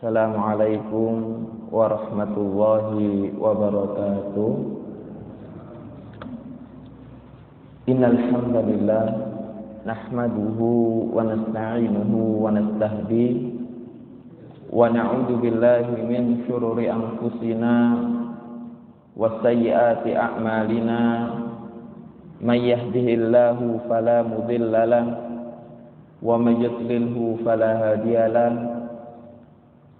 Assalamualaikum warahmatullahi wabarakatuh. Innal hamdalillah nahmaduhu wa nasta'inuhu wa nastahdihi wa na'udzu billahi min syururi anfusina wa sayyiati a'malina. May yahdihillahu fala mudilla lahu wa may yudlilhu fala hadiya lahu.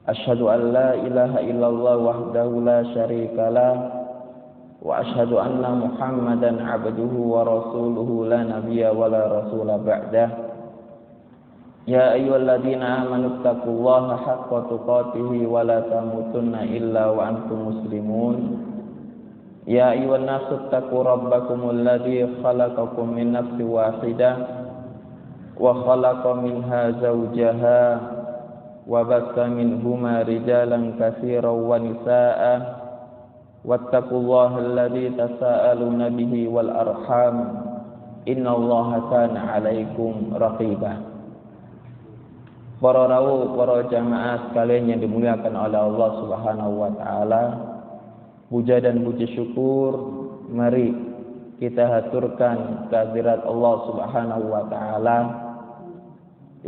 Asyhadu an la ilaha illallah wahdahu la syarika lah wa asyhadu anna Muhammadan abduhu wa rasuluhu la nabiyya wa la rasula ba'dah. Ya ayyuhalladzina amanu taqullaha haqqa tuqatih wa la tamutunna illa wa antum muslimun. Ya ayyuhan nasu taqu rabbakumul ladzi khalaqakum min nafsin wahidah wa khalaqa minha zawjaha wa bassa minhuma rijalan katsiran wa nisaa'a wattaqullaha alladzi tasaaluna bihi wal arham innallaha kana 'alaikum raqiba. Para rawuh, para jamaah sekalian yang dimuliakan oleh Allah Subhanahu wa taala, puja dan puji syukur mari kita haturkan kehadirat Allah Subhanahu wa taala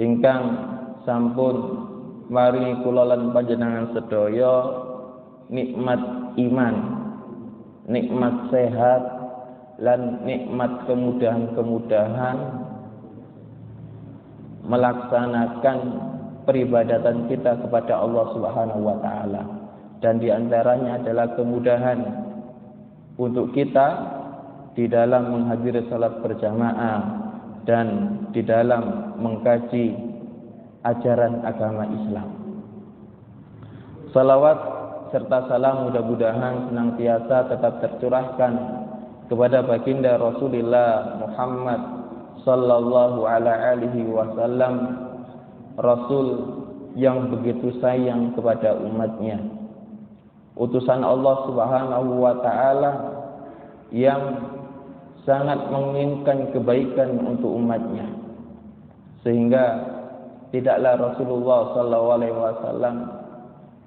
ingkang sampun mari kula lan panjenengan sedaya nikmat iman, nikmat sehat lan nikmat kemudahan-kemudahan melaksanakan peribadatan kita kepada Allah Subhanahu wa taala. Dan di antaranya adalah kemudahan untuk kita di dalam menghadiri salat berjamaah dan di dalam mengkaji ajaran agama Islam. Salawat serta salam mudah-mudahan senantiasa tetap tercurahkan kepada baginda Rasulullah Muhammad sallallahu alaihi wasallam, Rasul yang begitu sayang kepada umatnya, utusan Allah Subhanahu wa taala yang sangat menginginkan kebaikan untuk umatnya, sehingga tidaklah Rasulullah sallallahu alaihi wasallam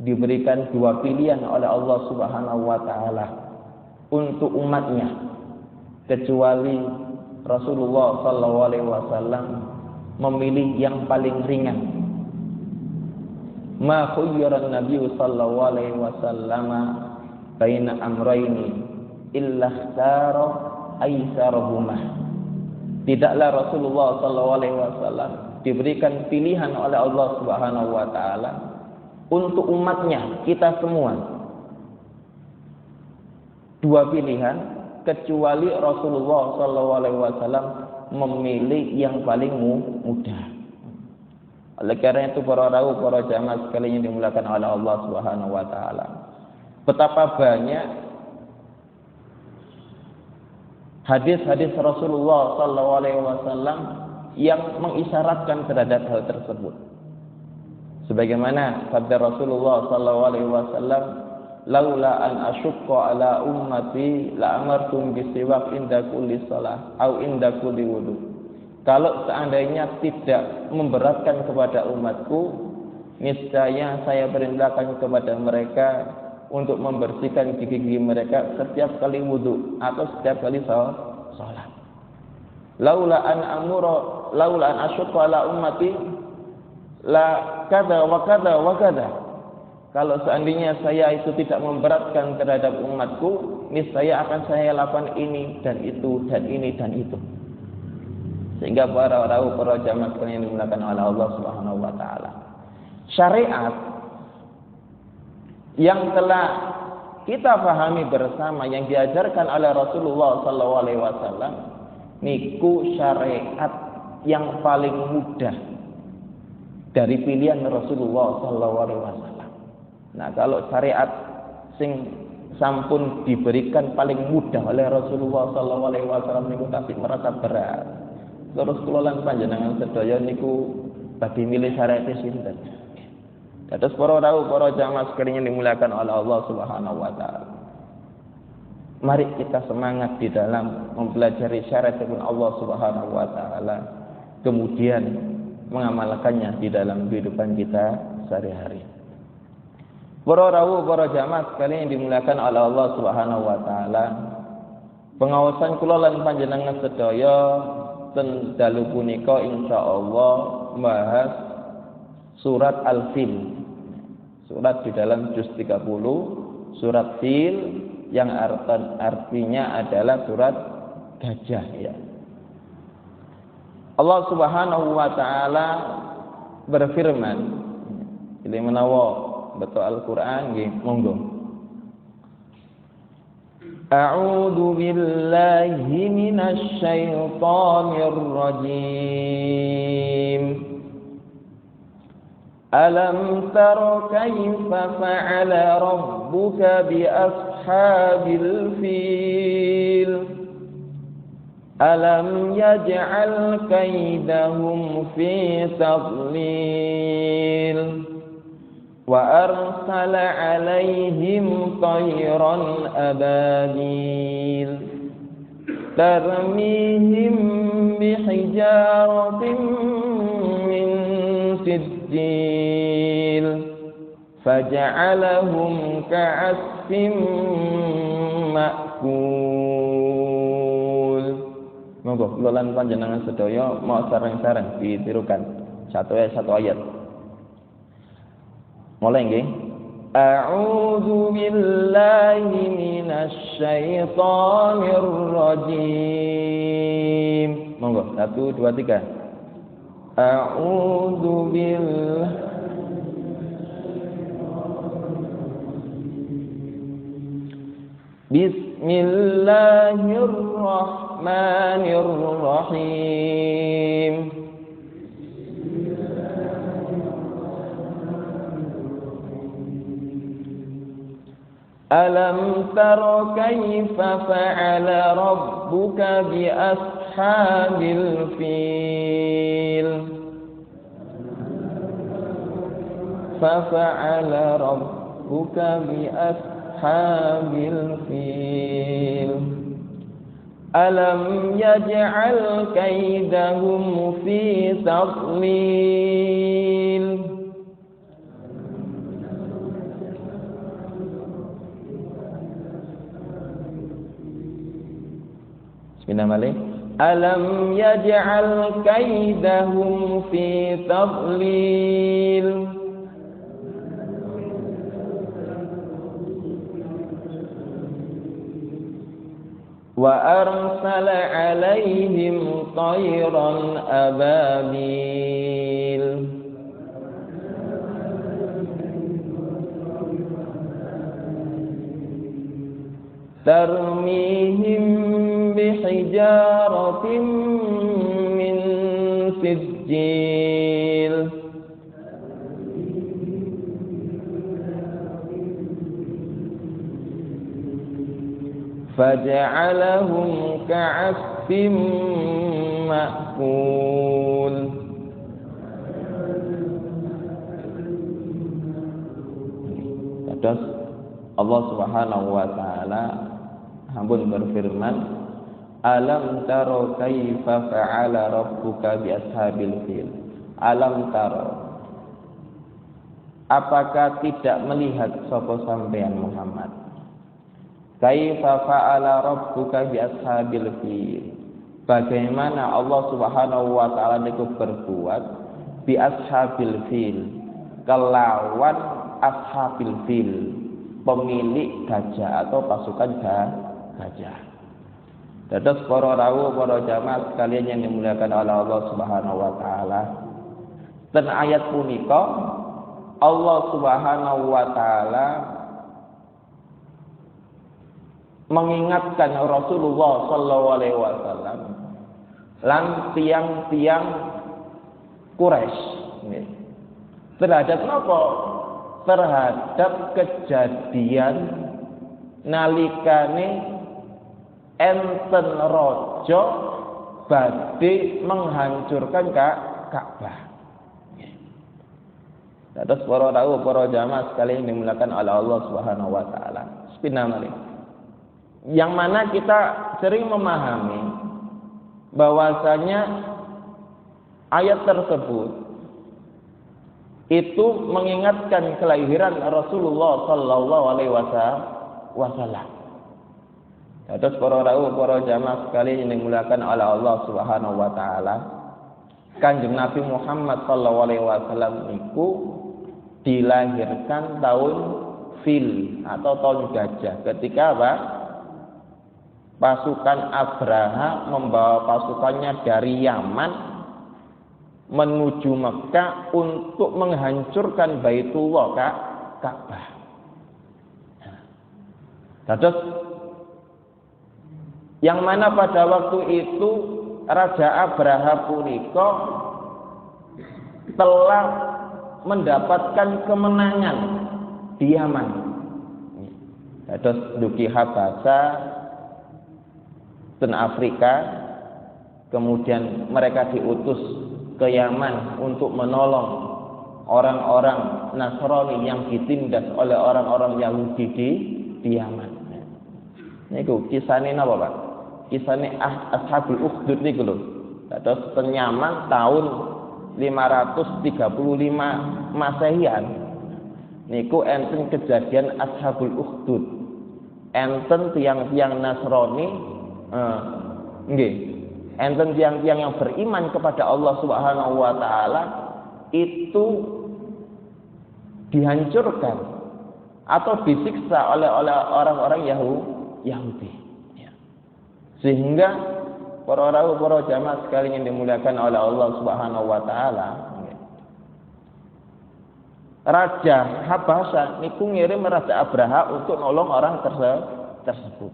diberikan dua pilihan oleh Allah Subhanahu wa taala untuk umatnya, kecuali Rasulullah sallallahu alaihi wasallam memilih yang paling ringan. Ma khayyara an-nabiy sallallahu alaihi wasallam baina amrayni illa ikhtara aisarahuma. Tidaklah Rasulullah sallallahu alaihi wasallam diberikan pilihan oleh Allah Subhanahu wa taala untuk umatnya, kita semua, dua pilihan, kecuali Rasulullah sallallahu alaihi wasallam memilih yang paling mudah. Oleh karena itu para rawuh, para jamaah sekalian yang dimuliakan oleh Allah Subhanahu wa taala, betapa banyak hadis-hadis Rasulullah sallallahu alaihi wasallam yang mengisyaratkan terhadap hal tersebut. Sebagaimana sabda Rasulullah sallallahu alaihi wasallam, laula an asyqa ala ummati la amartum bisiwak inda kulli shalah au inda kulli wudu. Kalau seandainya tidak memberatkan kepada umatku, niscaya saya perintahkan kepada mereka untuk membersihkan gigi-gigi mereka setiap kali wudu atau setiap kali salat. Laula an asyqa ala ummati la kada wa kada wa kada. Kalau seandainya saya itu tidak memberatkan terhadap umatku, niscaya akan saya lakukan ini dan itu dan ini dan itu. Sehingga para rawuh, para jamaah sekalian yang dimuliakan oleh Allah Subhanahu wa taala, syariat yang telah kita pahami bersama yang diajarkan oleh Rasulullah sallallahu alaihi wasallam niku syariat yang paling mudah dari pilihan Rasulullah sallallahu alaihi wasallam. Nah, kalau syariat sing sampun diberikan paling mudah oleh Rasulullah sallallahu alaihi wasallam niku tapi merasa berat. Terus kula lan panjenengan sedaya niku badhe milih syariat sinten? Terus para rawuh, para jamaah sekalian yang dimuliakan oleh Allah Subhanahu wa taala, mari kita semangat di dalam mempelajari syariat Allah Subhanahu wa taala, kemudian mengamalkannya di dalam kehidupan kita sehari-hari. Para rawuh, para jamaah sekalian yang dimuliakan oleh Allah Subhanahu wa taala. Pengawasan kula lan panjenengan sedaya ten dalu punika insyaallah membahas surat Al-Fil. Surat di dalam juz 30, surat Fil yang artinya adalah surat gajah ya. Allah Subhanahu wa taala berfirman, ini menawa betul Al-Qur'an nggih, monggo. A'udzu billahi minasy syaithanir rajim. Alam tara kaifa fa'ala rabbuka bi ashabil fil? Alam yaj'al kaidahum fi tadlil? وأرسل عليهم طيرا أبابيل ترميهم بحجارة من سجيل فجعلهم كعصف مأكول. Monggo kula lan panjenengan sedaya mau sareng-sareng ditirukan satu ayat. Mulai nggih. A'udzu billahi minasy syaithanir rajim. Monggo 1 2 3. A'udzu billahi Bismillahirrahmanirrahim. Alam tara kaifa fa'ala rabbuka bi ashabil fil? Fa'ala rabbuka bi ashabil fil. Alam yaj'al kaidahum fi tadlil? Alam yaj'al kaidahum fi tadlil? Wa arsala 'alaihim tayran ababil tarmihim bihijaratin min sijil faja'alahum ka'asfin ma'kul. Terus Allah Subhanahu wa taala ampun berfirman, alam taro kaifa fa'ala rabbuka bi ashabil fil? Alam taro, apakah tidak melihat sapa sampeyan Muhammad? Kaifa fa'ala rabbuka bi ashabil fil? Bagaimana Allah Subhanahu wa taala niku berbuat bi ashabil fil, kelawan ashabil fil, pemilik gajah atau pasukan gajah. Dados para rawuh, para jamaah sekalian yang dimuliakan oleh Allah Subhanahu wa taala. Dan ayat punika Allah Subhanahu wa taala mengingatkan Rasulullah sallallahu alaihi wasallam lan tiang-tiang Quraisy terhadap apa? Terhadap kejadian nalikane enten raja badhe menghancurkan Ka'bah. Terus para rawuh, para jamaah sekalian dimuliakan oleh Allah Subhanahu wa taala. Subhanallah. Yang mana kita sering memahami bahwasanya ayat tersebut itu mengingatkan kelahiran Rasulullah sallallahu alaihi wasallam. Terus para jamaah sekalian yang dimuliakan oleh Allah Subhanahu wa taala, Kanjeng Nabi Muhammad sallallahu alaihi wasallam niku dilahirkan tahun Fil atau tahun gajah. Ketika apa? Pasukan Abraha membawa pasukannya dari Yaman menuju Mekah untuk menghancurkan Baitullah Ka'bah. Terus yang mana pada waktu itu Raja Abraha punika telah mendapatkan kemenangan di Yaman. Terus duki Habasa dan Afrika, kemudian mereka diutus ke Yaman untuk menolong orang-orang Nasrani yang ditindas oleh orang-orang Yahudi di Yaman. Niku kisahnya napa, Pak? Kisahnya Ashabul Ukhdud niku lho. Terus Yaman tahun 535 Masehian niku enten kejadian Ashabul Ukhdud. Enten tiang-tiang Nasrani nggih, enten tiang-tiang yang beriman kepada Allah Subhanahu wa taala itu dihancurkan atau disiksa oleh orang-orang Yahudi. Ya. Sehingga para jamaah sekalian yang dimuliakan oleh Allah Subhanahu wa taala, Raja Habasa niku ngirim Raja Abraha untuk nolong orang tersebut.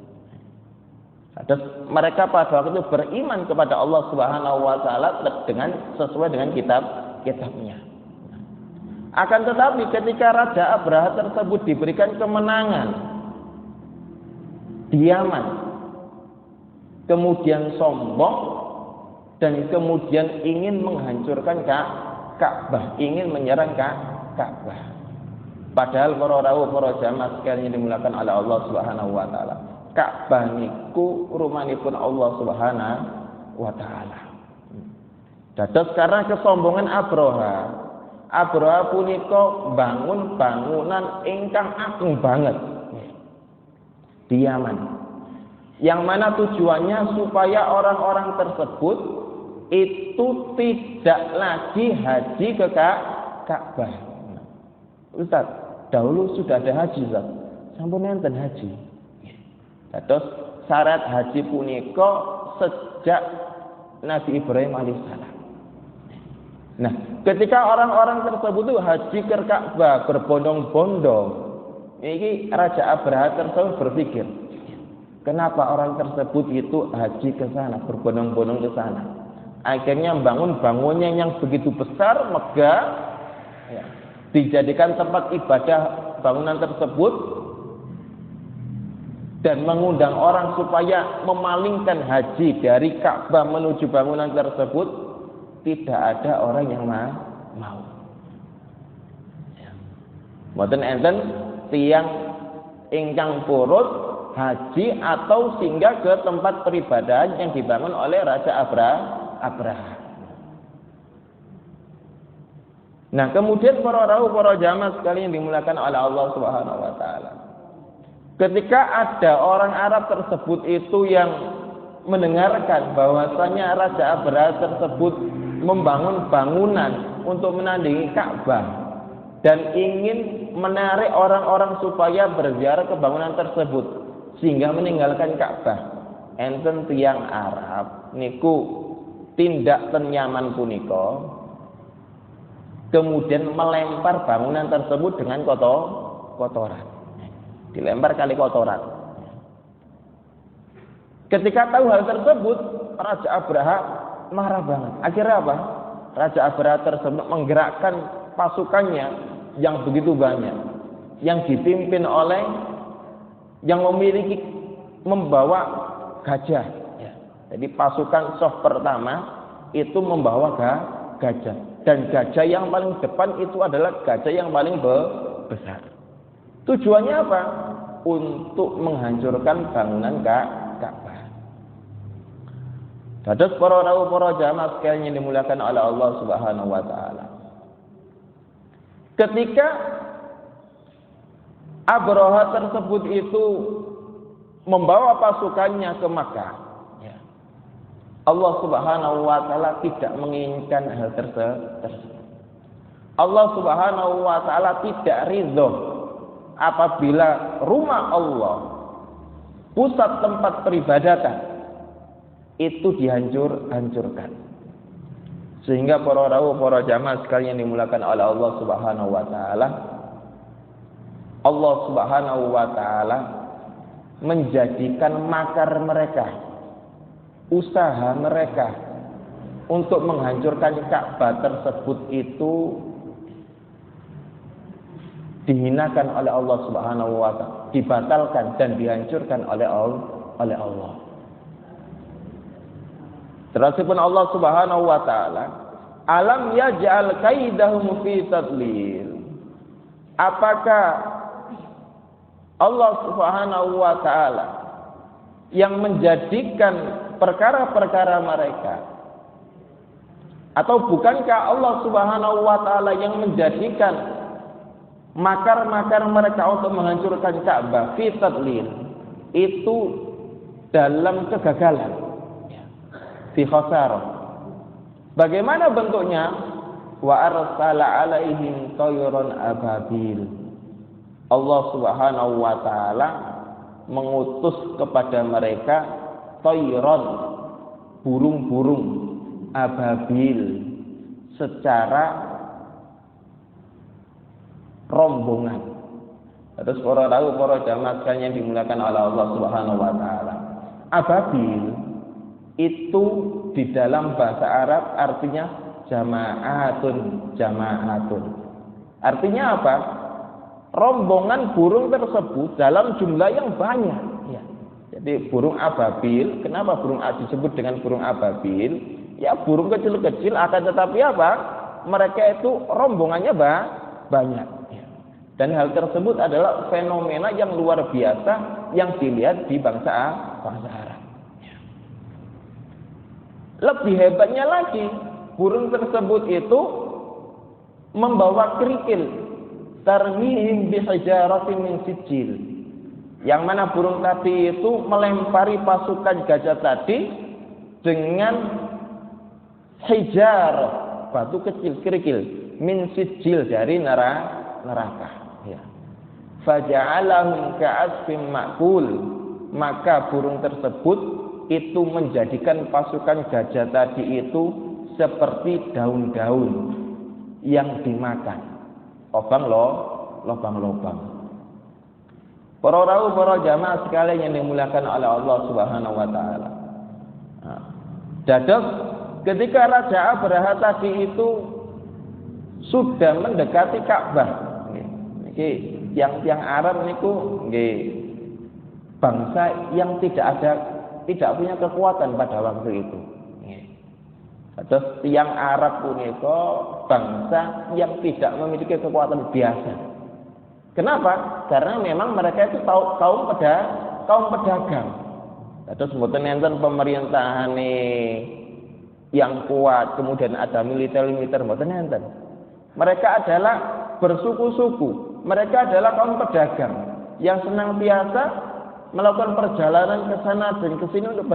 Terus mereka pada waktu itu beriman kepada Allah Subhanahu wa taala sesuai dengan kitabnya. Akan tetapi ketika Raja Abraha tersebut diberikan kemenangan di Yaman, kemudian sombong dan kemudian ingin menghancurkan Ka'bah, ingin menyerang Ka'bah. Padahal para jamaah sekalian yang dimuliakan oleh Allah Subhanahu wa taala, Ka'bah niku rumanipun Allah Subhanahu wa taala. Dados karena kesombongan Abraha punika bangun bangunan ingkang agung banget di Yaman. Yang mana tujuannya supaya orang-orang tersebut itu tidak lagi haji ke Ka'bah. Ustaz, dahulu sudah ada haji, Ustaz. Sampun enten haji. Terus syarat haji punika sejak Nabi Ibrahim alaihissalam. Nah, ketika orang-orang tersebut itu haji ke Ka'bah berbondong-bondong, ini Raja Abraha tersebut berpikir, kenapa orang tersebut itu haji ke sana, berbondong-bondong ke sana? Akhirnya membangun bangunnya yang begitu besar, megah, ya, dijadikan tempat ibadah bangunan tersebut, dan mengundang orang supaya memalingkan haji dari Ka'bah menuju bangunan tersebut. Tidak ada orang yang mau. Mboten enten tiang ingkang purut haji atau singgah ke tempat peribadahan yang dibangun oleh Raja Abraha. Nah, kemudian para jamaah sekalian yang dimuliakan oleh Allah Subhanahu wa taala, ketika ada orang Arab tersebut itu yang mendengarkan bahwasanya Raja Abraha tersebut membangun bangunan untuk menandingi Ka'bah dan ingin menarik orang-orang supaya berziarah ke bangunan tersebut sehingga meninggalkan Ka'bah, enten tiyang Arab niku tindak ten Yaman punika kemudian melempar bangunan tersebut dengan kotoran. Dilempar kali kotoran. Ketika tahu hal tersebut, Raja Abraha marah banget. Akhirnya apa? Raja Abraha tersebut menggerakkan pasukannya yang begitu banyak, yang dipimpin oleh yang membawa gajah. Ya. Jadi pasukan Sof pertama itu membawa gajah, dan gajah yang paling depan itu adalah gajah yang paling besar. Tujuannya apa? Untuk menghancurkan bangunan Ka'bah. Dados para jamaah sekalian yang dimuliakan oleh Allah Subhanahu wa taala. Ketika Abraha tersebut itu membawa pasukannya ke Makkah, ya, Allah Subhanahu wa taala tidak menginginkan hal tersebut. Allah Subhanahu wa taala tidak ridho apabila rumah Allah, pusat tempat peribadatan, itu hancurkan. Sehingga para jamaah sekalian dimulakan oleh Allah Subhanahu wa taala, Allah Subhanahu wa taala menjadikan makar mereka, usaha mereka untuk menghancurkan Ka'bah tersebut itu dihinakan oleh Allah Subhanahu wa taala, dibatalkan dan dihancurkan oleh Allah. Terusipun Allah Subhanahu wa taala, alam yaj'al kaidahum fi tadlil. Apakah Allah Subhanahu wa taala yang menjadikan perkara-perkara mereka, atau bukankah Allah Subhanahu wa taala yang menjadikan makar-makar mereka untuk menghancurkan Ka'bah fi tadlil itu dalam kegagalan, fi khasarah? Bagaimana bentuknya? Wa arsala alaihim tayran ababil. Allah Subhanahu wa taala mengutus kepada mereka tayran, burung-burung ababil, secara rombongan. Terus para jamaah sekalian yang dimuliakan oleh Allah Subhanahu wa taala, ababil itu di dalam bahasa Arab artinya jama'atun. Artinya apa? Rombongan burung tersebut dalam jumlah yang banyak, ya. Jadi burung ababil, kenapa burung disebut dengan burung ababil? Ya burung kecil-kecil, akan tetapi apa? Mereka itu rombongannya banyak. Ya. Dan hal tersebut adalah fenomena yang luar biasa yang dilihat di bangsa Arab. Ya. Lebih hebatnya lagi, burung tersebut itu membawa kerikil, tarmihim bihijaratin min sijil, yang mana burung tadi itu melempari pasukan gajah tadi dengan hijar, batu kecil, kerikil, min sijil, dari neraka. Ya. Faja'alahum ka'asfim ma'kul, maka burung tersebut itu menjadikan pasukan gajah tadi itu seperti daun-daun yang dimakan. Lobang-lobang. Para jamaah sekalian yang dimuliakan oleh Allah Subhanahu wa taala. Dados ketika Raja Abraha tadi itu sudah mendekati Ka'bah. Niki yang Arab niku nggih bangsa yang tidak punya kekuatan pada waktu itu. Terus tiang Arab punika bangsa yang tidak memiliki kekuatan biasa. Kenapa? Karena memang mereka itu kaum pedagang. Terus mboten enten pemerintahan yang kuat, kemudian ada militer mboten enten. Mereka adalah bersuku-suku. Mereka adalah kaum pedagang yang senang biasa melakukan perjalanan ke sana dan ke sini untuk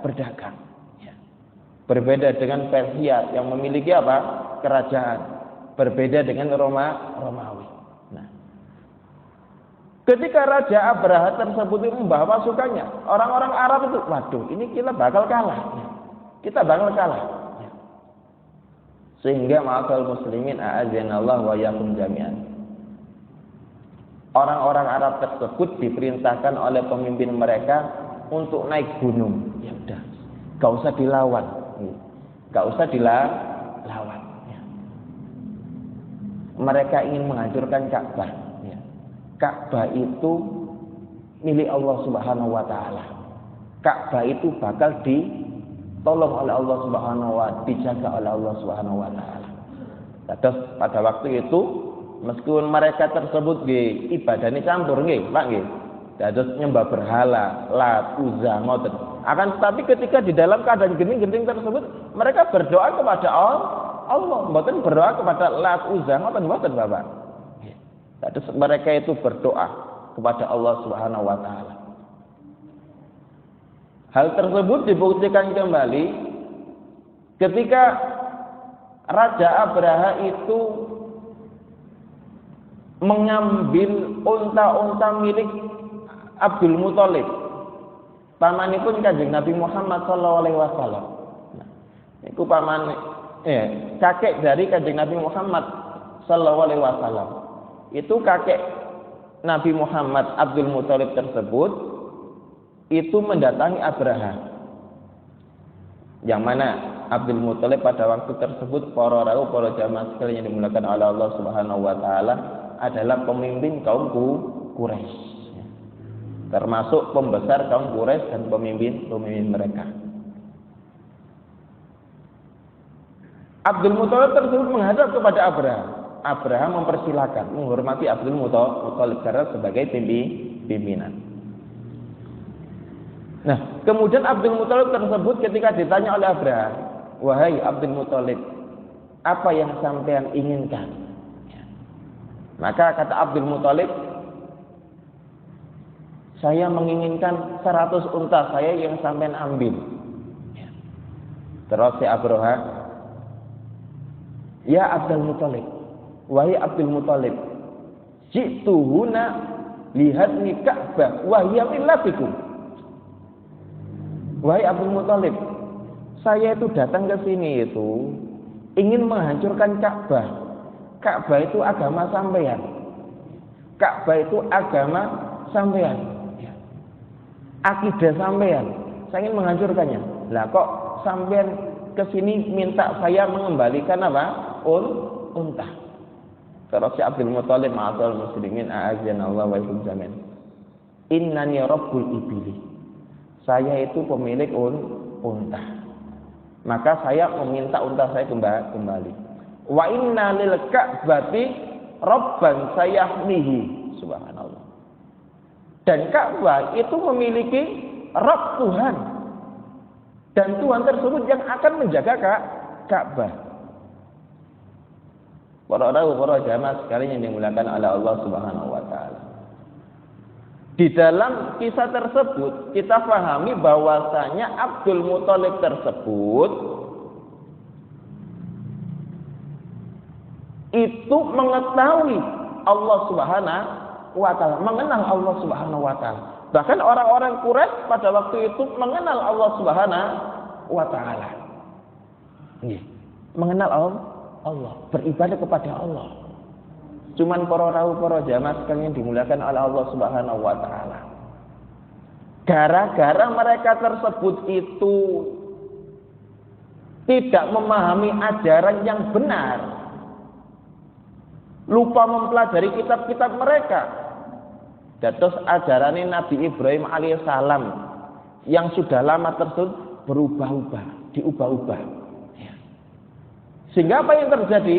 berdagang. Berbeda dengan Persia yang memiliki apa? Kerajaan. Berbeda dengan Romawi. Nah, ketika Raja Abraha tersebut itu membawa pasukannya, orang-orang Arab itu, waduh, ini kita bakal kalah. Sehingga ma'asal muslimin a'azzanallahu wa iyyakum jami'an. Orang-orang Arab tersebut diperintahkan oleh pemimpin mereka untuk naik gunung. Ya udah, gak usah dilawan. Ya. Mereka ingin menghancurkan Ka'bah. Ya. Ka'bah itu milik Allah Subhanahu wa taala. Ka'bah itu bakal ditolong oleh Allah Subhanahu wa taala, dijaga oleh Allah Subhanahu wa taala. Terus pada waktu itu meskipun mereka tersebut nggih ibadahne campur nggih, Pak nggih. Terus nyembah berhala, Lat, Uzza, ngoten. Akan tetapi ketika di dalam keadaan genting-genting tersebut, mereka berdoa kepada Allah, mboten berdoa kepada Lat Uzza, mboten Bapak. Terus mereka itu berdoa kepada Allah Subhanahu wa taala. Hal tersebut dibuktikan kembali ketika Raja Abraha itu mengambil unta-unta milik Abdul Muthalib, pamanipun Kanjeng Nabi Muhammad sallallahu alaihi wasallam. Niku paman kakek dari Kanjeng Nabi Muhammad sallallahu alaihi wasallam. Itu kakek Nabi Muhammad Abdul Muthalib tersebut itu mendatangi Abraha. Yang mana Abdul Muthalib pada waktu tersebut para jamaah sekalian yang dimuliakan oleh Allah Subhanahu wa taala adalah pemimpin kaum Quraisy. Termasuk pembesar kaum Quraisy dan pemimpin mereka. Abdul Muthalib tersebut menghadap kepada Abraha. Abraha mempersilahkan, menghormati Abdul Muthalib karena sebagai pimpinan. Nah, kemudian Abdul Muthalib tersebut ketika ditanya oleh Abraha, "Wahai Abdul Muthalib, apa yang sampean inginkan?" Maka kata Abdul Muthalib, "Saya menginginkan 100 unta saya yang sampean ambil." Terus si Abraha, "Ya Abdul Muthalib, wahai Abdul Muthalib, jitu huna lihat ni Ka'bah wa hiya millatikum." Wahai Abdul Muthalib, saya itu datang ke sini itu ingin menghancurkan Ka'bah. Ka'bah itu agama sampean. Ka'bah itu agama sampean. Akidah sampean. Saya ingin menghancurkannya. Lah kok sampean ke sini minta saya mengembalikan apa? Unta. Terus si Abdul Muthalib ma'asal muslimin a'azzanallahu wa iyyakum jami'an. Innani rabbul ibili. Saya itu pemilik unta. Maka saya meminta unta saya kembali. Wa inna lil Ka'bati rabban sayahmihi. Subhanallah. Dan Ka'bah itu memiliki Rabb Tuhan. Dan Tuhan tersebut yang akan menjaga Ka'bah. Para jamaah sekalian yang dimuliakan oleh Allah Subhanahu wa taala. Di dalam kisah tersebut kita pahami bahwasanya Abdul Muthalib tersebut itu mengetahui Allah Subhanahu wa taala, mengenal Allah Subhanahu wa taala. Bahkan orang-orang Quraisy pada waktu itu mengenal Allah Subhanahu wa taala. Mengenal Allah, beribadah kepada Allah. Cuman para jamaah sekalian dimuliakan oleh Allah Subhanahu wa taala. Gara-gara mereka tersebut itu tidak memahami ajaran yang benar, lupa mempelajari kitab-kitab mereka. Dados ajaran Nabi Ibrahim alaihissalam yang sudah lama tersebut berubah-ubah, diubah-ubah. Sehingga apa yang terjadi?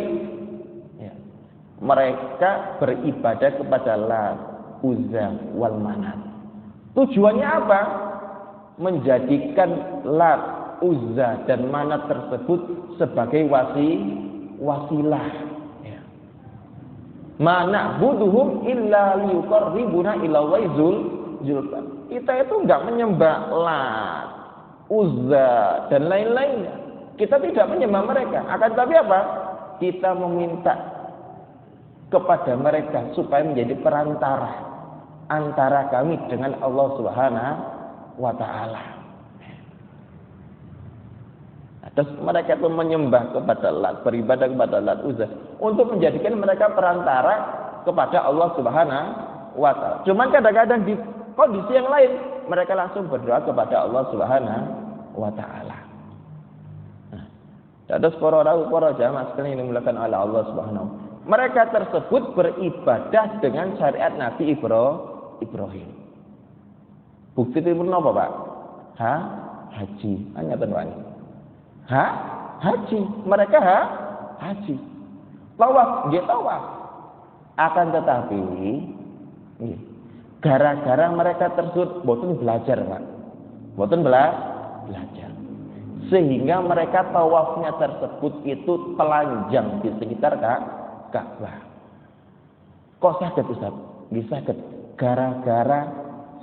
Mereka beribadah kepada Lat, Uzza, wal Manat. Tujuannya apa? Menjadikan Lat, Uzza, dan Manat tersebut sebagai wasilah. Ma na'buduhum illa liyuqarribuna ila Allahi zulfa. Kita itu enggak menyembah Lat, Uzza, dan lain-lainnya. Kita tidak menyembah mereka. Akan tapi apa? Kita meminta kepada mereka supaya menjadi perantara antara kami dengan Allah Subhanahu wa taala. Terus mereka itu menyembah kepada Lat, beribadah kepada Lat, Uzza untuk menjadikan mereka perantara kepada Allah Subhanahu wa taala. Cuman kadang-kadang di kondisi yang lain mereka langsung berdoa kepada Allah Subhanahu wa taala. Terus para jamaah sekalian yang dimuliakan oleh Allah Subhanahu. Mereka tersebut beribadah dengan syariat Nabi Ibrahim. Bukti itu apa, Pak? Haji. Hanya tentuan. Haji. Mereka haji. Tawaf, dia tawaf. Akan tetapi gara-gara mereka tersebut boten belajar, Pak. Boten belajar. sehingga mereka tawafnya tersebut itu telanjang di sekitar Ka'bah. Kok saged Ustaz? Nggih saged. Gara-gara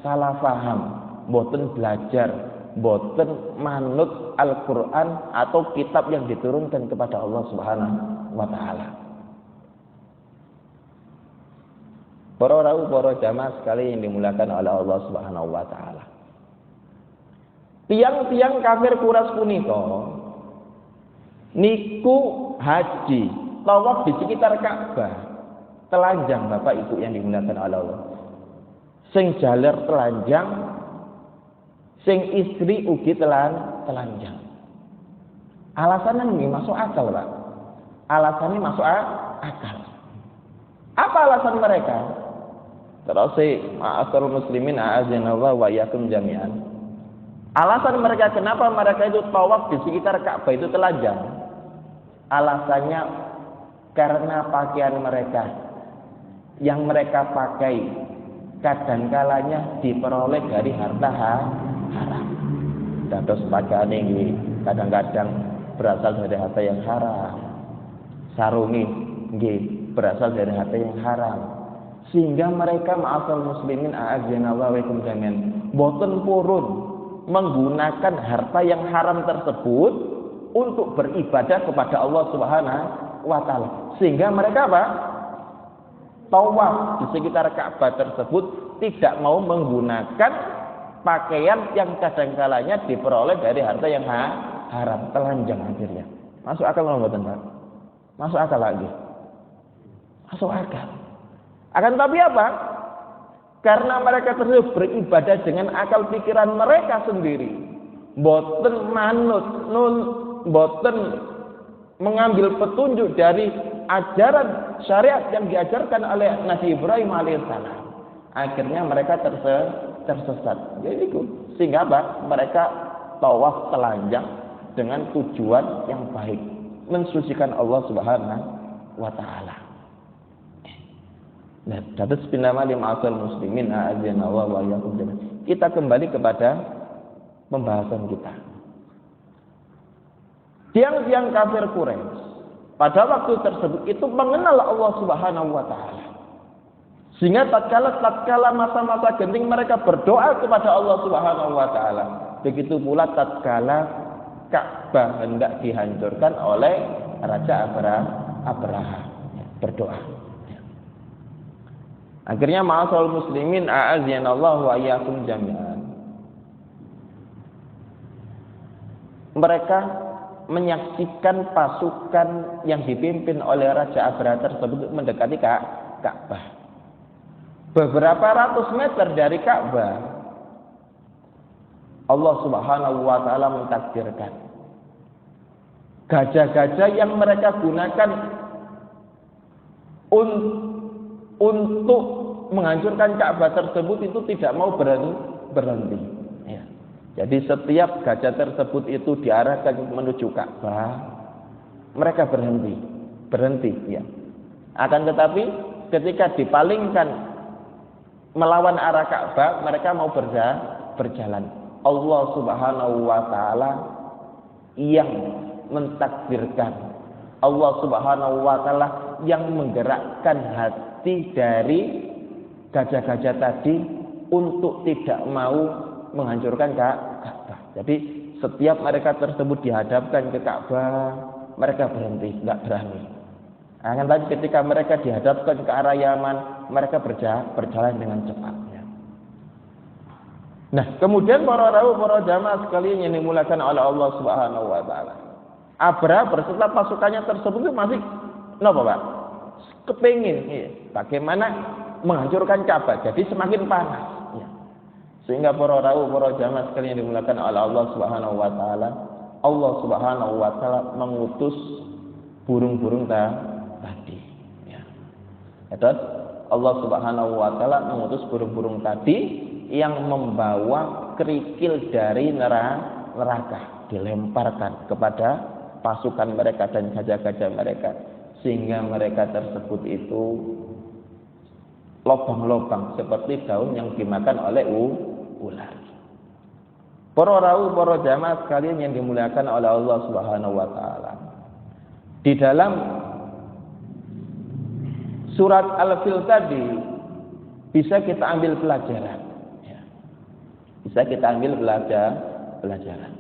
salah paham, boten belajar, boten manut Al-Qur'an atau kitab yang diturunkan kepada Allah Subhanahu wa taala. Para rawuh, para jamaah sekali yang dimuliakan oleh Allah Subhanahu wa taala. Tiang-tiang kafir Quraisy punika niku haji, tawaf di sekitar Ka'bah, telanjang Bapak Ibu yang dimuliakan oleh Allah. Sing jaler telanjang, sing istri ugi telanjang. Alasannya nggih masuk akal, Pak. Alasannya masuk akal. Apa alasan mereka? Terus ma'asal muslimin a'azinallah wa yakum jami'an. Alasan mereka kenapa mereka itu tawaf di sekitar Ka'bah itu telanjang. Alasannya karena pakaian mereka yang mereka pakai kadang-kalanya diperoleh dari harta haram. Dados pakaian ini kadang-kadang berasal dari harta yang haram. Sarungi nggih berasal dari harta yang haram. Sehingga mereka ma'asal muslimin a'azinallah wa yakum jami'an boten purun menggunakan harta yang haram tersebut untuk beribadah kepada Allah Subhanahu wa taala. Sehingga mereka apa? Tawaf di sekitar Ka'bah tersebut tidak mau menggunakan pakaian yang kadang-kalanya diperoleh dari harta yang haram, telanjang akhirnya. Masuk akal mboten, Pak? Masuk akal lagi. Masuk akal. Akan tapi apa? Karena mereka tersebut beribadah dengan akal pikiran mereka sendiri, boten manut, boten mengambil petunjuk dari ajaran syariat yang diajarkan oleh Nabi Ibrahim alaihissalam. Akhirnya mereka tersesat. Jadi sehingga apa? Mereka tawaf telanjang dengan tujuan yang baik, mensucikan Allah Subhanahu wa taala. Nah, dados pinama lima asal muslimin a'azinallahu wa iyyakum jami'an. Kita kembali kepada pembahasan kita. Tiang-tiang kafir Quraisy pada waktu tersebut itu mengenal Allah Subhanahu wa taala. Sehingga tatkala masa-masa genting mereka berdoa kepada Allah Subhanahu wa taala. Begitu pula tatkala Ka'bah hendak dihancurkan oleh Raja Abraha berdoa. Akhirnya ma'asal muslimin a'azinallahu wa iyyakum jami'an. Mereka menyaksikan pasukan yang dipimpin oleh Raja Abraha tersebut mendekati Ka'bah. Beberapa ratus meter dari Ka'bah, Allah Subhanahu wa taala mentakdirkan gajah-gajah yang mereka gunakan untuk menghancurkan Ka'bah tersebut itu tidak mau berhenti. Ya. Jadi setiap gajah tersebut itu diarahkan menuju Ka'bah, mereka berhenti. Ya. Akan tetapi ketika dipalingkan melawan arah Ka'bah, mereka mau berjalan. Allah Subhanahu wa taala yang mentakdirkan, Allah Subhanahu wa taala yang menggerakkan hati dari gajah-gajah tadi untuk tidak mau menghancurkan Ka'bah. Jadi setiap mereka tersebut dihadapkan ke Ka'bah, mereka berhenti, tidak berani. Akan tetapi ketika mereka dihadapkan ke arah Yaman, mereka berjalan dengan cepat. Nah, kemudian para jamaah sekalian yang dimulakan oleh Allah Subhanahu wa taala. Abraha berserta pasukannya tersebut itu masih napa, Pak? Kepingin bagaimana menghancurkan Ka'bah. Jadi semakin panas. Ya. Sehingga para jamaah sekalian yang dimulakan oleh Allah Subhanahu wa taala, Allah Subhanahu wa taala mengutus burung-burung tadi. Ya. Allah Subhanahu wa taala mengutus burung-burung tadi yang membawa kerikil dari neraka dilemparkan kepada pasukan mereka dan gajah-gajah mereka, sehingga mereka tersebut itu lobang-lobang seperti daun yang dimakan oleh ular. Para rawuh, para jamaah sekalian yang dimuliakan oleh Allah Subhanahu wa taala. Di dalam surat Al-Fil tadi bisa kita ambil pelajaran. Ya. Bisa kita ambil pelajaran.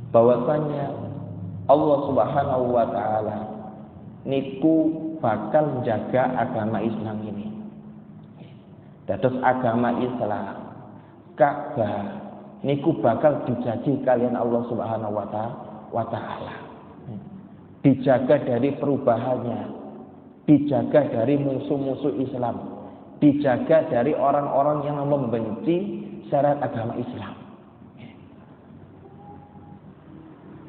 Bahwasanya Allah Subhanahu wa taala niku bakal menjaga agama Islam ini. Dados agama Islam, Ka'bah niku bakal dijaji kalian Allah Subhanahu wa taala. Dijaga dari perubahannya, dijaga dari musuh-musuh Islam, dijaga dari orang-orang yang membenci syariat agama Islam.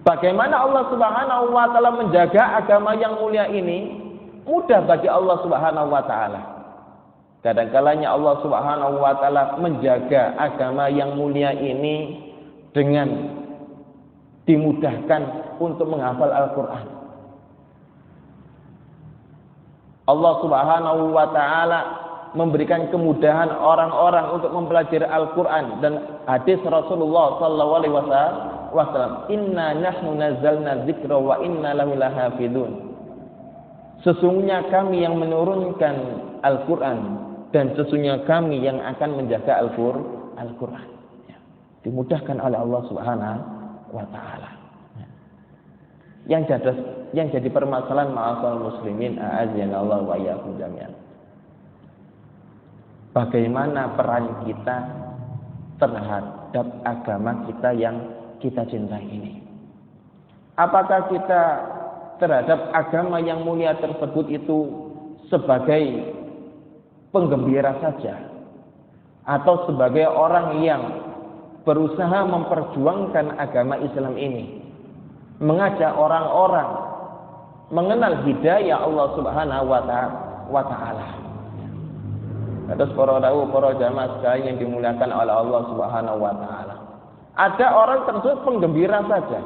Bagaimana Allah Subhanahu wa taala menjaga agama yang mulia ini? Mudah bagi Allah Subhanahu wa taala. Kadang-kalanya Allah Subhanahu wa taala menjaga agama yang mulia ini dengan dimudahkan untuk menghafal Al-Qur'an. Allah Subhanahu wa taala memberikan kemudahan orang-orang untuk mempelajari Al-Qur'an dan hadis Rasulullah sallallahu alaihi wasallam, "Inna nahnu nazzalna dzikra wa inna lahu lahafidun." Sesungguhnya kami yang menurunkan Al-Qur'an dan sesungguhnya kami yang akan menjaga Al-Qur'an. Ya. Dimudahkan oleh Allah Subhanahu wa taala. Ya. Yang jadi permasalahan ma'asal muslimin a'azzanallahu wa iyyakum jami'an. Bagaimana peran kita terhadap agama kita yang kita cintai ini? Apakah kita terhadap agama yang mulia tersebut itu sebagai penggembira saja, atau sebagai orang yang berusaha memperjuangkan agama Islam ini, mengajak orang-orang mengenal hidayah Allah Subhanahu wa taala. Terus para jamaah sekalian yang dimuliakan oleh Allah Subhanahu wa taala. Ada orang tersebut penggembira saja.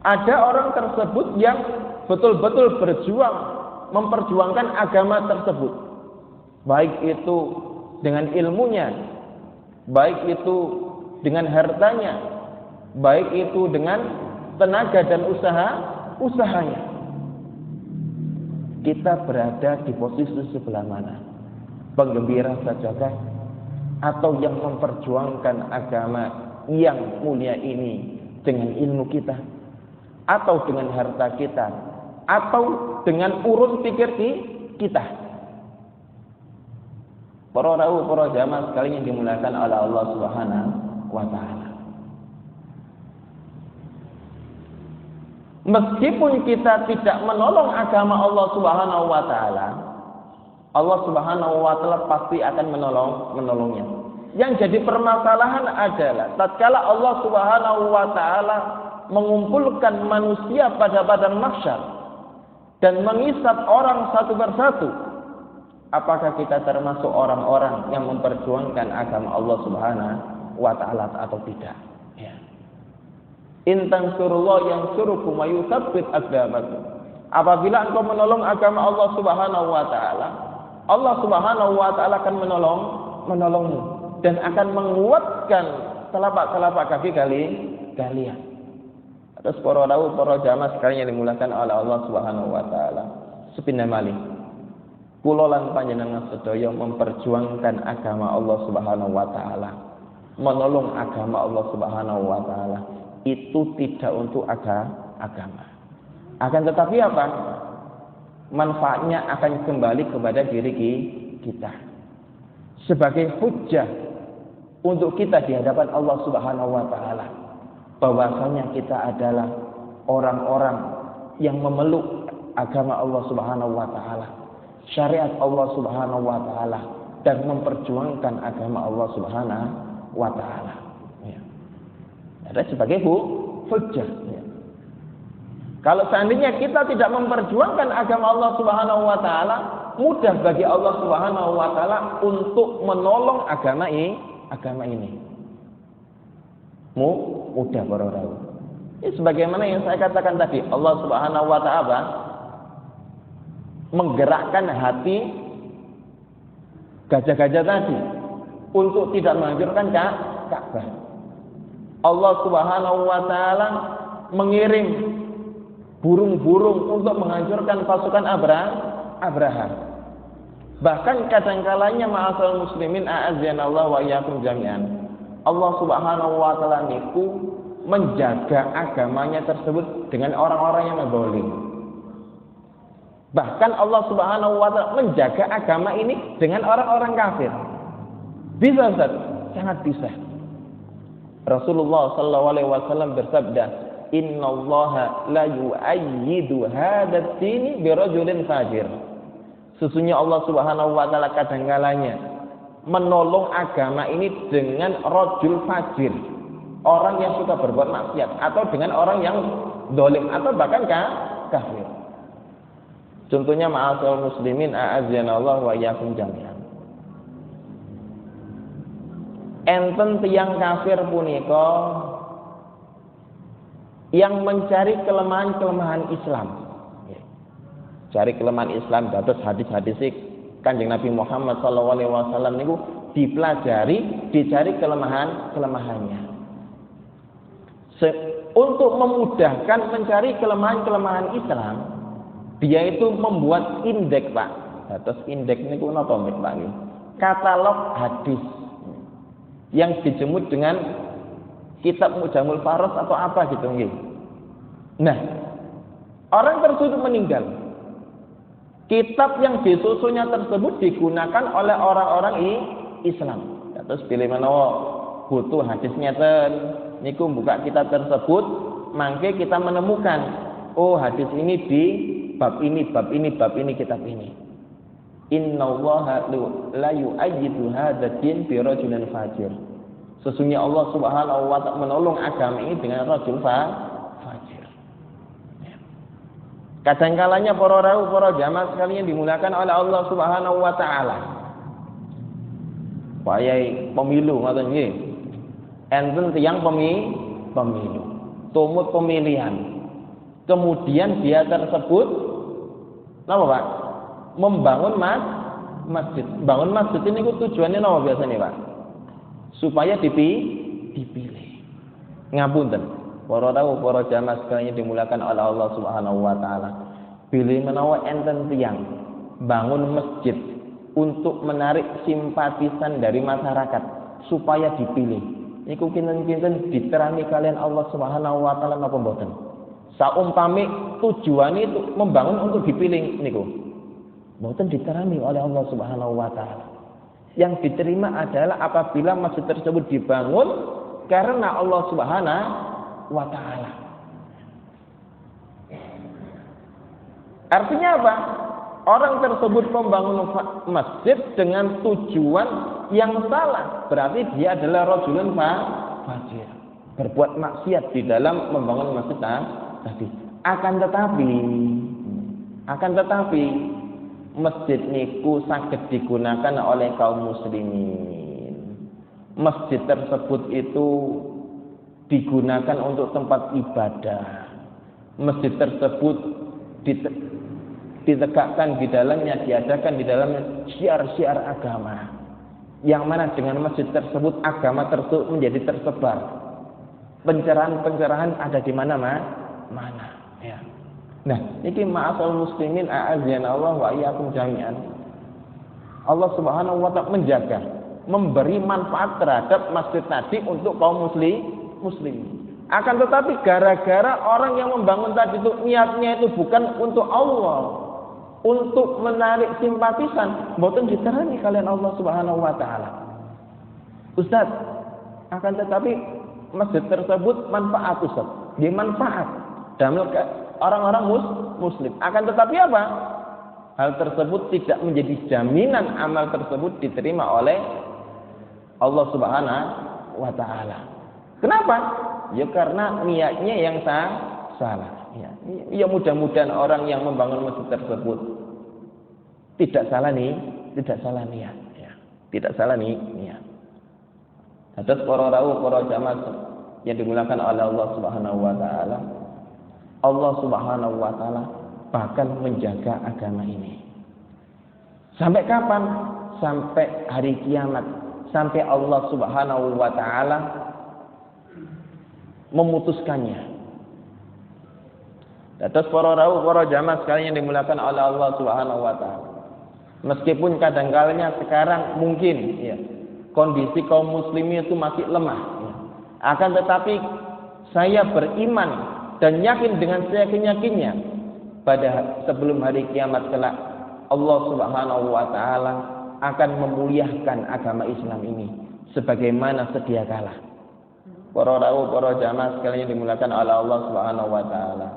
Ada orang tersebut yang betul-betul berjuang memperjuangkan agama tersebut. Baik itu dengan ilmunya, baik itu dengan hartanya, baik itu dengan tenaga dan usahanya. Kita berada di posisi sebelah mana? Penggembira sajakah? Atau yang memperjuangkan agama yang mulia ini dengan ilmu kita? Atau dengan harta kita? Atau dengan urun pikir kita? Para rawuh, para jamaah sekalian yang dimuliakan oleh Allah Subhanahu wa taala. Meskipun kita tidak menolong agama Allah Subhanahu wa taala, Allah Subhanahu wa taala pasti akan menolongnya. Yang jadi permasalahan adalah tatkala Allah Subhanahu wa taala mengumpulkan manusia pada padang mahsyar dan mengisap orang satu persatu, apakah kita termasuk orang-orang yang memperjuangkan agama Allah Subhanahu wa taala atau tidak? Ya. In tansurullah yansurukum wa yutsabbit aqdamakum. Apabila engkau menolong agama Allah Subhanahu wa taala, Allah Subhanahu wa taala akan menolongmu dan akan menguatkan telapak kaki kalian. Terus para rawuh, para jamaah sekalian yang dimuliakan oleh Allah Subhanahu wa taala. Sepindah malih kula lan panjenengan sedaya memperjuangkan agama Allah Subhanahu wa taala, menolong agama Allah Subhanahu wa taala itu tidak untuk agama. Akan tetapi apa? Manfaatnya akan kembali kepada diri kita. Sebagai hujjah untuk kita di hadapan Allah Subhanahu wa taala, bahwasanya kita adalah orang-orang yang memeluk agama Allah Subhanahu wa taala, syariat Allah Subhanahu wa taala, dan memperjuangkan agama Allah Subhanahu wa taala. Ya. Ada sebagai hujjah. Ya. Kalau seandainya kita tidak memperjuangkan agama Allah Subhanahu wa taala, mudah bagi Allah Subhanahu wa taala untuk menolong agama ini. Mudah para rawuh. Ini sebagaimana yang saya katakan tadi, Allah Subhanahu wa taala menggerakkan hati gajah-gajah tadi untuk tidak menghancurkan Ka'bah. Allah Subhanahu wa taala mengirim burung-burung untuk menghancurkan pasukan Abraham. Bahkan kadangkalanya ma'asal muslimin a'azzanallahu wa iyyakum jami'an. Allah Subhanahu wa taala niku menjaga agamanya tersebut dengan orang-orang yang zalim. Bahkan Allah Subhanahu wa taala menjaga agama ini dengan orang-orang kafir. Bisa Ustaz? Sangat bisa. Rasulullah sallallahu alaihi wasallam bersabda, "Innallaha la yu'ayyidu hadzal dini bi rajulin fajir." Sesungguhnya Allah Subhanahu wa taala kadangkalanya menolong agama ini dengan rajul fajir, orang yang suka berbuat maksiat, atau dengan orang yang zalim atau bahkan kafir. Contohnya ma'asal muslimin a'azzanallahu wa iyyakum jami'an. Enten tiyang kafir punika yang mencari kelemahan-kelemahan Islam. Cari kelemahan Islam dados hadis-hadis Kanjeng Nabi Muhammad sallallahu alaihi wasallam niku dipelajari, dicari kelemahannya. Untuk memudahkan mencari kelemahan-kelemahan Islam, dia itu membuat indeks, Pak. Dados indeks niku napa Pak? Katalog hadis yang dijemut dengan kitab Mujamul Faros atau apa gitu nggih. Nah, orang tersebut meninggal. Kitab yang disusunnya tersebut digunakan oleh orang-orang Islam. Terus pilih menawa butuh hadisnya niku buka kitab tersebut, mangke kita menemukan oh hadis ini di bab ini kitab ini. Innallaha la yu'ayyidu hadzal din bi rajulin fajir. Sesungguhnya Allah Subhanahu wa taala menolong agama ini dengan rajul fajir. Kadangkalanya para jamaah sekalian dimuliakan oleh Allah Subhanahu wa taala. Wayahe pemilu ngoten nggih. Enten tiyang pemilu. Tumut pemilihan. Kemudian dia tersebut napa Pak? Membangun masjid. Bangun masjid ini tujuannya apa biasanya Pak? Supaya dipilih. Ngapunten, para jamaah sekalian dimulakan oleh Allah Subhanahu wa taala. Pilih menawa enten tiyang bangun masjid untuk menarik simpatisan dari masyarakat supaya dipilih. Niku kinten-kinten diterangi kalian Allah Subhanahu wa taala napa mboten? Saumpami tujuannya itu membangun untuk dipilih niku. Mboten diterani oleh Allah Subhanahu wa taala. Yang diterima adalah apabila masjid tersebut dibangun karena Allah Subhanahu wa taala. Artinya apa? Orang tersebut membangun masjid dengan tujuan yang salah. Berarti dia adalah rajulun fajir. Berbuat maksiat di dalam membangun masjid tadi. Akan tetapi masjid niku saged digunakan oleh kaum muslimin. Masjid tersebut itu digunakan untuk tempat ibadah. Masjid tersebut ditegakkan di dalamnya, diadakan di dalamnya syiar-syiar agama. Yang mana dengan masjid tersebut agama tersebut menjadi tersebar. Pencerahan-pencerahan ada di mana-mana, ya. Nah, ini ma'asal muslimin a'azzanallahu wa iyyakum jami'an. Allah Subhanahu wa taala menjaga, memberi manfaat terhadap masjid tadi untuk kaum muslim. Akan tetapi gara-gara orang yang membangun tadi itu niatnya itu bukan untuk Allah, untuk menarik simpatisan, mboten diterani kalian Allah Subhanahu wa taala. Ustaz, akan tetapi masjid tersebut manfaat Ustaz. Dia manfaat dalam orang-orang muslim. Akan tetapi apa? Hal tersebut tidak menjadi jaminan amal tersebut diterima oleh Allah Subhanahu wa taala. Kenapa? Ya karena niatnya yang salah. Ya mudah-mudahan orang yang membangun masjid tersebut tidak salah niat. Ya. Tidak salah niat. Atas para jamaah yang dimulakan oleh Allah Subhanahu wa taala. Allah Subhanahu wa taala bakal menjaga agama ini. Sampai kapan? Sampai hari kiamat. Sampai Allah Subhanahu wa taala memutuskannya. Terus para rawuh, para jamaah sekalian yang dimuliakan oleh Allah Subhanahu wa taala. Meskipun kadang-kalanya sekarang mungkin ya, kondisi kaum muslimin itu masih lemah ya. Akan tetapi saya beriman dan yakin dengan seyakin-yakinnya pada sebelum hari kiamat kelak Allah Subhanahu wa taala akan memuliakan agama Islam ini sebagaimana sedia kala. Para rawuh, para jamaah sekalian yang dimuliakan oleh Allah Subhanahu wa taala.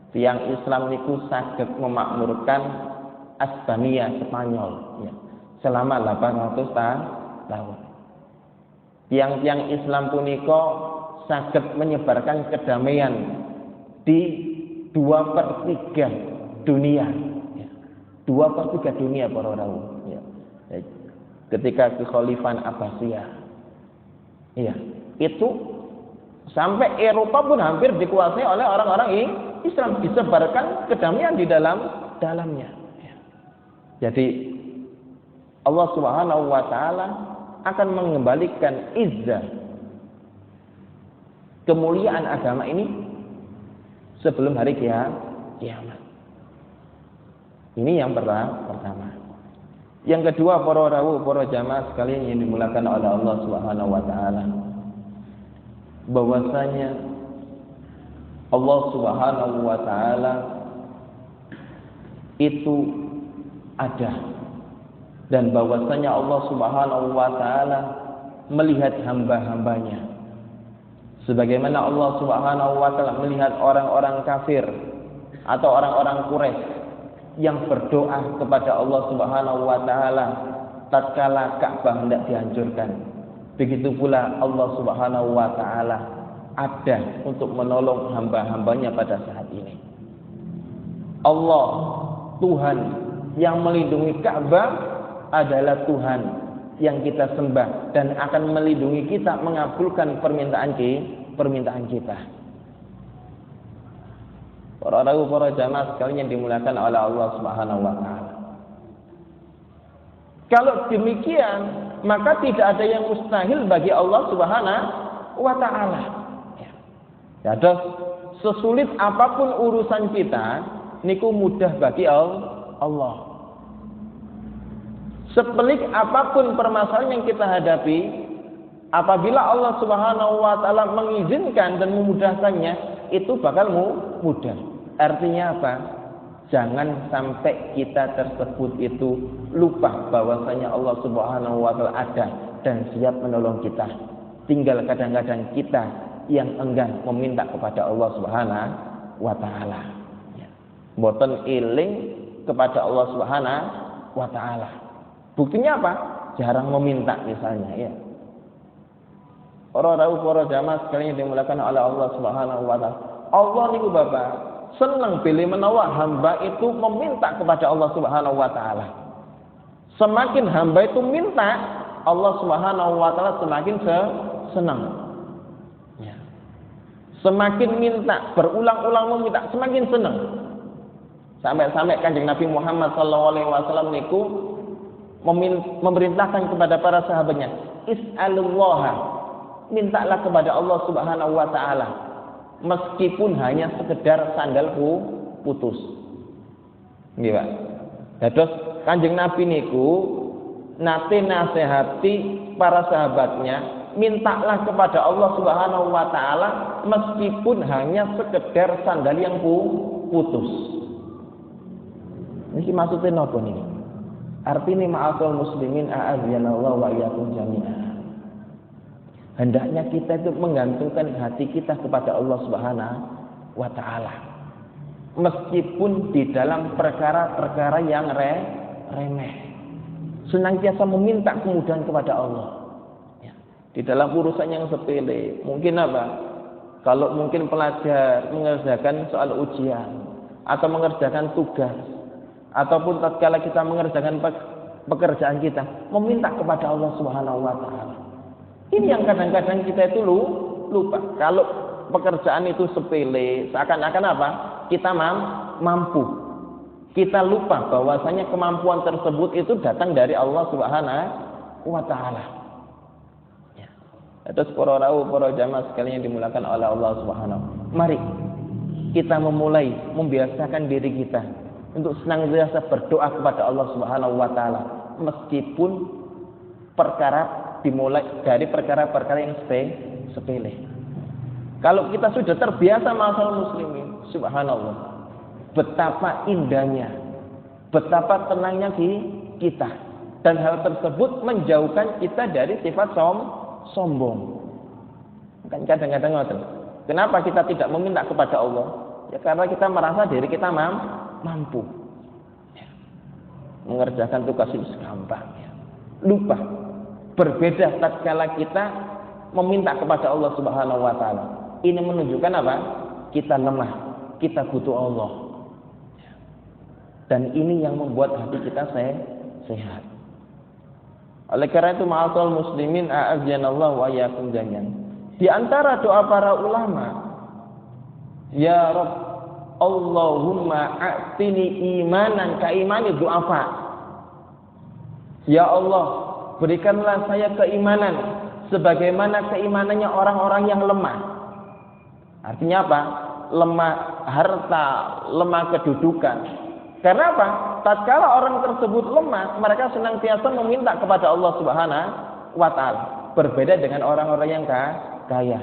Tiang Islam niku saged memakmurkan Espanya Spanyol ya, selama 800 tahun. Tiang-tiang Islam punika saged menyebarkan kedamaian di 2/3 dunia ya. 2/3 dunia para rawuh ya. Ketika kekhalifahan Abbasiyah iya, itu sampai Eropa pun hampir dikuasai oleh orang-orang Islam, disebarkan kedamaian di dalamnya. Jadi Allah Subhanahu wa taala akan mengembalikan izzah kemuliaan agama ini sebelum hari kiamat. Ini yang pertama. Yang kedua, para rawuh, para jamaah sekalian yang dimuliakan oleh Allah Subhanahu wa taala, bahwasanya Allah Subhanahu wa taala itu ada dan bahwasanya Allah Subhanahu wa taala melihat hamba-hambanya sebagaimana Allah Subhanahu wa taala melihat orang-orang kafir atau orang-orang Quraisy yang berdoa kepada Allah Subhanahu wa taala tatkala Ka'bah hendak dihancurkan. Begitu pula Allah Subhanahu wa taala ada untuk menolong hamba-hambanya pada saat ini. Allah Tuhan yang melindungi Ka'bah adalah Tuhan yang kita sembah dan akan melindungi kita, mengabulkan permintaan kita. Para rawuh, para jamaah sekalian yang dimuliakan oleh Allah Subhanahu wa taala. Kalau demikian, maka tidak ada yang mustahil bagi Allah Subhanahu wa taala. Ya, sesulit apapun urusan kita, niku mudah bagi Allah. Sepelik apapun permasalahan yang kita hadapi, apabila Allah Subhanahu wa taala mengizinkan dan memudahkannya, itu bakal mudah. Artinya apa? Jangan sampai kita tersebut itu lupa bahwasanya Allah Subhanahu wa taala ada dan siap menolong kita. Tinggal kadang-kadang kita yang enggan meminta kepada Allah Subhanahu wa taala. Mboten eling kepada Allah Subhanahu wa taala. Buktinya apa? Jarang meminta misalnya ya. Para rawuh, para jamaah sekalian yang dimuliakan oleh Allah Subhanahu wa taala. Allah niku Bapak senang pilih menawa hamba itu meminta kepada Allah Subhanahu wa taala. Semakin hamba itu minta, Allah Subhanahu wa taala semakin senang. Semakin minta, berulang-ulang meminta, semakin senang. Sampai-sampai Kanjeng Nabi Muhammad SAW niku memerintahkan kepada para sahabatnya, is'alullah, mintalah kepada Allah Subhanahu wa taala, meskipun hanya sekedar sandalku putus. Nggih, Pak. Dados Kanjeng Nabi niku nate nasihati para sahabatnya, mintalah kepada Allah Subhanahu wa taala meskipun hanya sekedar sandal yang putus. Niki maksudnya napa niki? Artinya ma'asal muslimin a'adzanallahu wa iyyakum jami'an. Hendaknya kita itu menggantungkan hati kita kepada Allah Subhanahu wa taala. Meskipun di dalam perkara-perkara yang remeh. Senantiasa meminta kemudahan kepada Allah. Di dalam urusan yang sepele, mungkin apa? Kalau mungkin pelajar mengerjakan soal ujian atau mengerjakan tugas, ataupun tatkala kita mengerjakan pekerjaan kita, meminta kepada Allah Subhanahu wa taala. Ini yang kadang-kadang kita itu lupa. Kalau pekerjaan itu sepele, seakan-akan apa? Kita mampu. Kita lupa bahwasanya kemampuan tersebut itu datang dari Allah Subhanahu wa taala. Terus para jamaah sekalian yang dimulakan oleh Allah Subhanahu. Mari kita memulai membiasakan diri kita untuk senantiasa berdoa kepada Allah Subhanahu wa taala meskipun perkara dimulai dari perkara-perkara yang sepele. Kalau kita sudah terbiasa masalah muslimin, subhanallah, betapa indahnya, betapa tenangnya kita, dan hal tersebut menjauhkan kita dari sifat sombong. Kan kadang-kadang ngoten. Kenapa kita tidak meminta kepada Allah? Ya karena kita merasa diri kita mampu. Mengerjakan tugas itu gampang. Lupa. Berbeda tatkala kita meminta kepada Allah Subhanahu wa taala. Ini menunjukkan apa? Kita lemah, kita butuh Allah. Dan ini yang membuat hati kita sehat. Oleh karena itu ma'asal muslimin a'azzanallahu wa iyyakum jami'an. Di antara doa para ulama, ya Rabb, Allahumma a'tini imanan ka'imani du'afa. Ya Allah, berikanlah saya keimanan sebagaimana keimanannya orang-orang yang lemah. Artinya apa? Lemah harta, lemah kedudukan. Karena apa? Tatkala orang tersebut lemah, mereka senantiasa meminta kepada Allah Subhanahu wa taala. Berbeda dengan orang-orang yang kaya.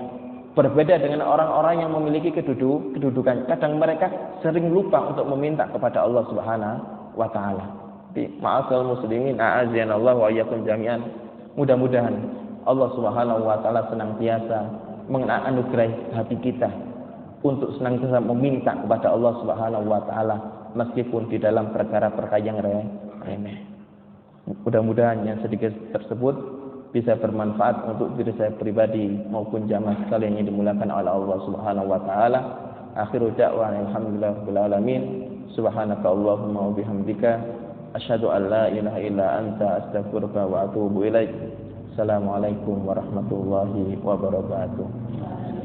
Berbeda dengan orang-orang yang memiliki kedudukan. Kadang mereka sering lupa untuk meminta kepada Allah Subhanahu wa taala. Ma'asal muslimin a'azzanallahu wa iyyakum jami'an. Mudah-mudahan Allah Subhanahu wa taala senantiasa menganugerai hati kita untuk senantiasa meminta kepada Allah Subhanahu wa taala meskipun di dalam perkara-perkara yang remeh. Mudah-mudahan yang sedikit tersebut bisa bermanfaat untuk diri saya pribadi maupun jamaah sekalian yang dimuliakan oleh Allah Subhanahu wa taala. Akhiru da'wana alhamdulillahil alamin. Subhanaka Allahumma wa bihamdika asyhadu an la ilaha illa anta astaghfiruka wa atubu ilaik. Assalamualaikum warahmatullahi wabarakatuh.